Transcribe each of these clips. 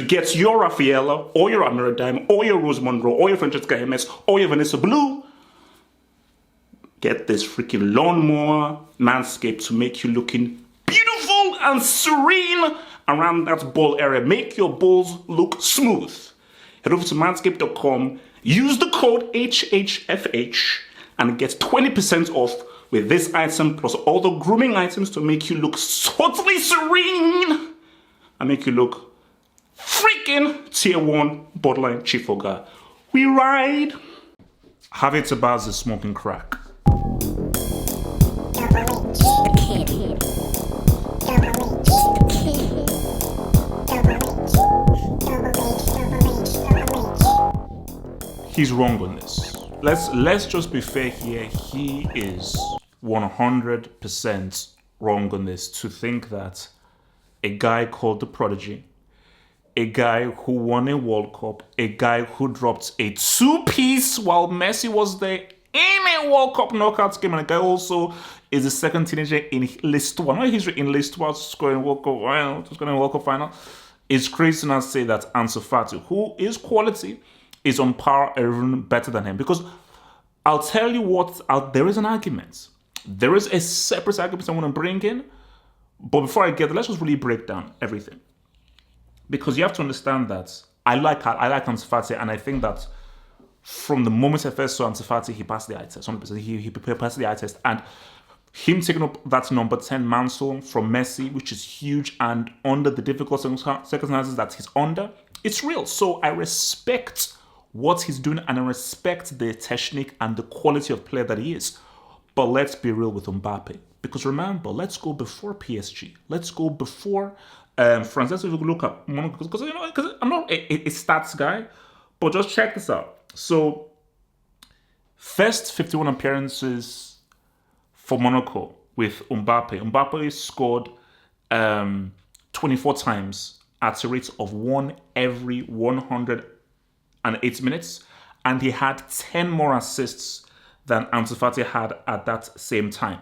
get your Rafaela, or your Amira Dime, or your Rose Monroe, or your Francesca Jimenez, or your Vanessa Blue. Get this freaking lawnmower Manscaped to make you looking beautiful and serene around that ball area. Make your balls look smooth. Head over to manscaped.com, use the code HHFH, and get 20% off with this item plus all the grooming items to make you look totally serene and make you look freaking tier 1 borderline chifoga. We ride. Javier Tebas is smoking crack. He's wrong on this. Let's just be fair here. He is 100% wrong on this to think that a guy called the Prodigy, a guy who won a World Cup, a guy who dropped a 2-piece while Messi was there in a World Cup knockout game, and a guy also is the second teenager in l'histoire, not history, in l'histoire, scoring World Cup final. It's crazy to not say that Ansu Fati, who is quality, is on par or even better than him. Because I'll tell you what, there is an argument. There is a separate argument I want to bring in. But before I get there, let's just really break down everything. Because you have to understand that I like Ansu Fati, and I think that from the moment I first saw Ansu Fati, he passed the eye test. 100%. He passed the eye test. And him taking up that number 10 mantle from Messi, which is huge, and under the difficult circumstances that he's under, it's real. So I respect what he's doing, and I respect the technique and the quality of player that he is. But let's be real with Mbappe. Because remember, let's go before PSG. Let's go before France. Let's look at Monaco. Because I'm not a stats guy, but just check this out. So, first 51 appearances for Monaco with Mbappe. Mbappe scored 24 times at a rate of 1 every 108 minutes, and he had 10 more assists than Ansu Fati had at that same time.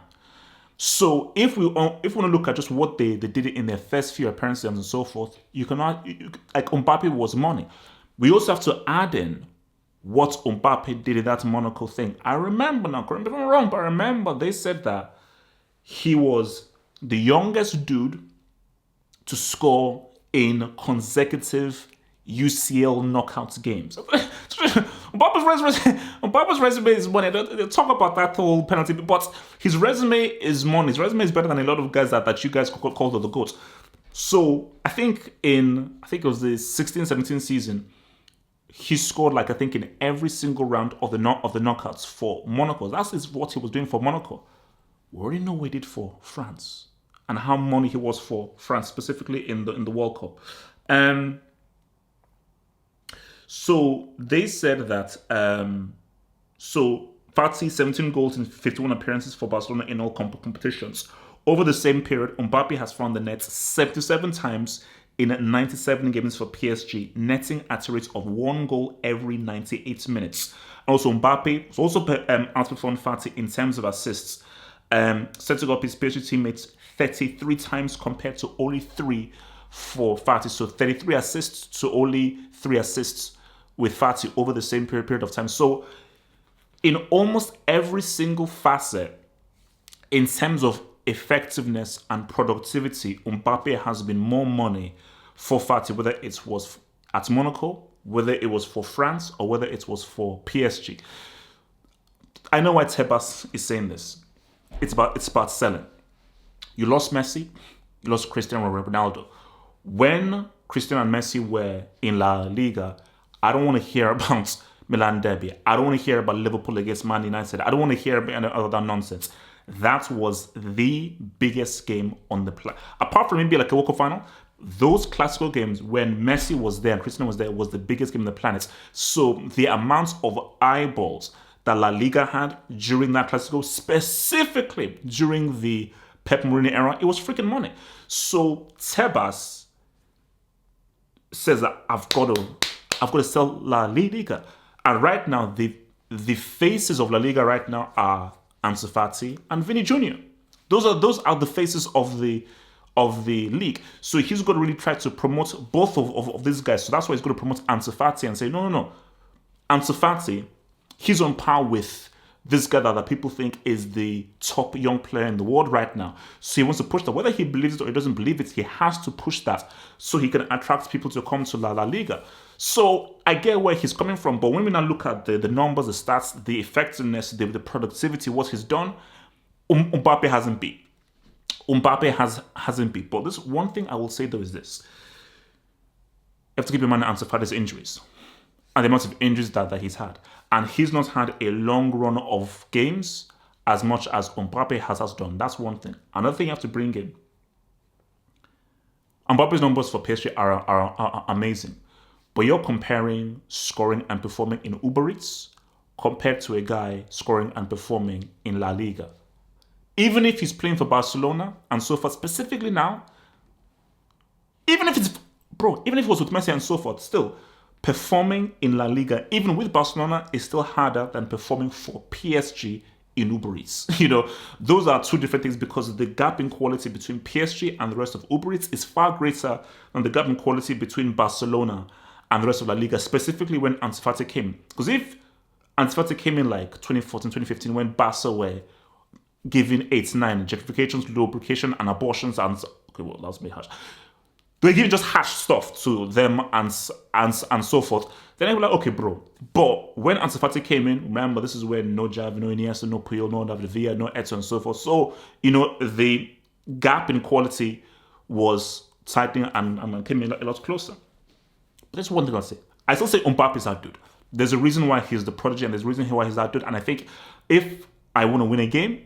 So if we want to look at just what they did in their first few appearances and so forth, you cannot, like, Mbappe was money. We also have to add in what Mbappe did in that Monaco thing. I remember now, correct me if I'm wrong, but I remember they said that he was the youngest dude to score in consecutive UCL knockout games. Mbappe's resume is money. They talk about that whole penalty, but his resume is money. His resume is better than a lot of guys that you guys call the GOAT. So I think it was the 16-17 season, he scored in every single round of the knockouts for Monaco. That is what he was doing for Monaco. We already know what he did for France and how money he was for France, specifically in the World Cup. So they said that Fati 17 goals in 51 appearances for Barcelona in all competitions. Over the same period, Mbappe has found the net 77 times in 97 games for PSG, netting at a rate of 1 goal every 98 minutes. Also, Mbappe was also outperformed Fati in terms of assists, setting up his PSG teammates 33 times compared to only 3 for Fati. So 33 assists to only 3 assists with Fati over the same period of time. So in almost every single facet, in terms of effectiveness and productivity, Mbappe has been more money for Fati, whether it was at Monaco, whether it was for France, or whether it was for PSG. I know why Tebas is saying this. It's about selling. You lost Messi, you lost Cristiano Ronaldo. When Cristiano and Messi were in La Liga, I don't want to hear about Milan derby. I don't want to hear about Liverpool against Man United. I don't want to hear about any other nonsense. That was the biggest game on the planet. Apart from maybe like a World Cup final, those classical games when Messi was there and Cristiano was there was the biggest game on the planet. So the amount of eyeballs that La Liga had during that classical, specifically during the Pep Mourinho era, it was freaking money. So Tebas says that I've got to sell La Liga. And right now, the faces of La Liga right now are Ansu Fati and Vini Jr. Those are the faces of of the league. So he's got to really try to promote both of these guys. So that's why he's going to promote Ansu Fati and say, no. Ansu Fati, he's on par with this guy that people think is the top young player in the world right now. So he wants to push that. Whether he believes it or he doesn't believe it, he has to push that so he can attract people to come to La Liga. So I get where he's coming from. But when we now look at the numbers, the stats, the effectiveness, the productivity, what he's done, Mbappe hasn't beat. Hasn't beat. But this one thing I will say though is this. You have to keep in mind Ansu Fati's injuries and the amount of injuries that he's had. And he's not had a long run of games as much as Mbappe has done. That's one thing. Another thing you have to bring in, Mbappe's numbers for PSG are amazing. But you're comparing scoring and performing in Uber Eats compared to a guy scoring and performing in La Liga. Even if he's playing for Barcelona and so forth, specifically now, even if it was with Messi and so forth, still, performing in La Liga, even with Barcelona, is still harder than performing for PSG in Uber Eats. Those are two different things because the gap in quality between PSG and the rest of Uber Eats is far greater than the gap in quality between Barcelona and the rest of La Liga, specifically when Ansu Fati came. Because if Ansu Fati came in like 2014, 2015, when Barca were giving 8-9 gentrifications, lubrication, and abortions, and okay, well, that was me harsh. They give just harsh stuff to them and so forth. Then I was like, okay, bro. But when Ansu Fati came in, remember, this is where no Xavi, no Iniesta, no Puyol, no David Villa, no Eto'o, and so forth. So, the gap in quality was tightening and came in a lot closer. But that's one thing I'll say. I still say Mbappe is that dude. There's a reason why he's the prodigy and there's a reason why he's that dude. And I think if I want to win a game,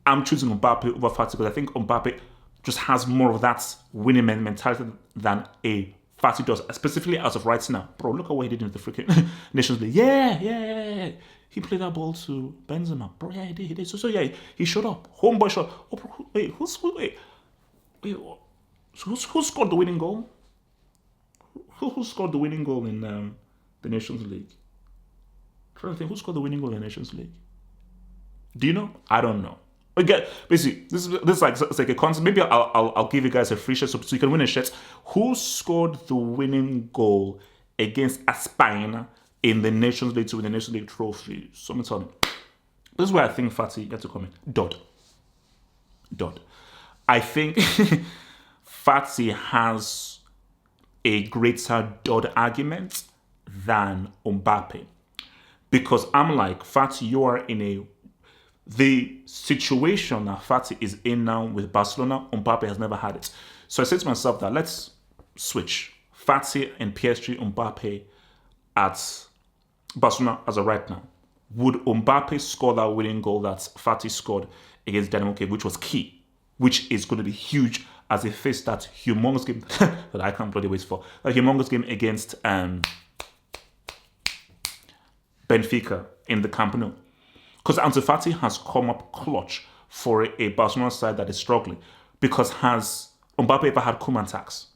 I'm choosing Mbappe over Fati because I think Mbappe just has more of that winning mentality than a Fati does, specifically as of right now. Bro, look at what he did in the freaking Nations League. Yeah. He played that ball to Benzema. Bro, yeah, he did. So yeah, he showed up. Homeboy shot. Oh, bro, wait, who scored the winning goal? Who scored the winning goal in the Nations League? I'm trying to think, who scored the winning goal in the Nations League? Do you know? I don't know. Again, basically, this is like it's like a concept. Maybe I'll give you guys a free shirt so you can win a shirt. Who scored the winning goal against Spain in the Nations League to win the Nations League trophy? Someone tell me. This is where I think Fati got to come in. Dodd. I think Fati has a greater Dodd argument than Mbappe. Because I'm like, Fati, you are in the situation that Fati is in now with Barcelona, Mbappe has never had it. So I said to myself that let's switch Fati and PSG, Mbappe at Barcelona as of right now. Would Mbappe score that winning goal that Fati scored against Dynamo Kiev, which was key, which is going to be huge as they face that humongous game that I can't bloody wait for. That humongous game against Benfica in the Camp Nou. Because Ansu Fati has come up clutch for a Barcelona side that is struggling. Because has Mbappe ever had Koeman tax?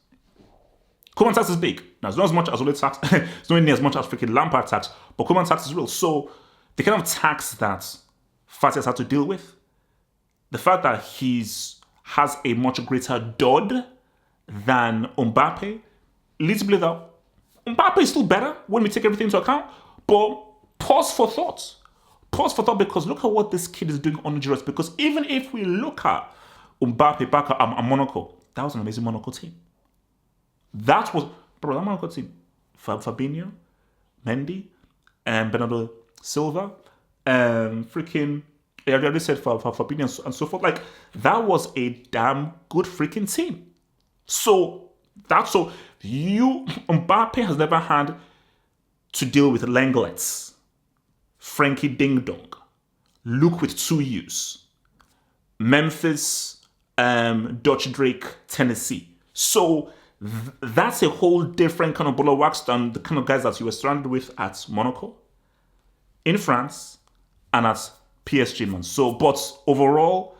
Koeman tax is big. Now, it's not as much as Ole tax. It's not near as much as freaking Lampard tax. But Koeman tax is real. So, the kind of tax that Fati has had to deal with, the fact that has a much greater Dodd than Mbappe, leads to believe that Mbappe is still better when we take everything into account. But pause for thought. Because look at what this kid is doing on Honduras. Because even if we look at Mbappe back at Monaco, that was an amazing Monaco team. That Monaco team. Fabinho, Mendy, Bernardo Silva, freaking, I already said for Fabinho and so forth. Like, that was a damn good freaking team. So, Mbappe has never had to deal with Lenglets, Frankie Ding Dong, Luke with 2 U's, Memphis, Dutch Drake, Tennessee. So that's a whole different kind of ball of wax than the kind of guys that you were surrounded with at Monaco, in France, and at PSG, man. So, but overall,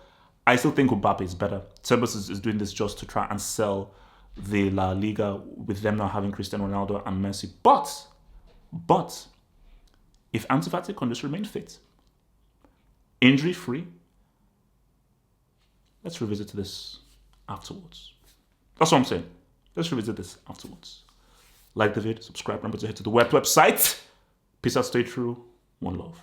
I still think Mbappe is better. Tebas is doing this just to try and sell the La Liga with them now having Cristiano Ronaldo and Messi. But if Ansu Fati can just remain fit, injury-free, let's revisit this afterwards. That's what I'm saying. Let's revisit this afterwards. Like the video, subscribe, remember to head to the website. Peace out, stay true, one love.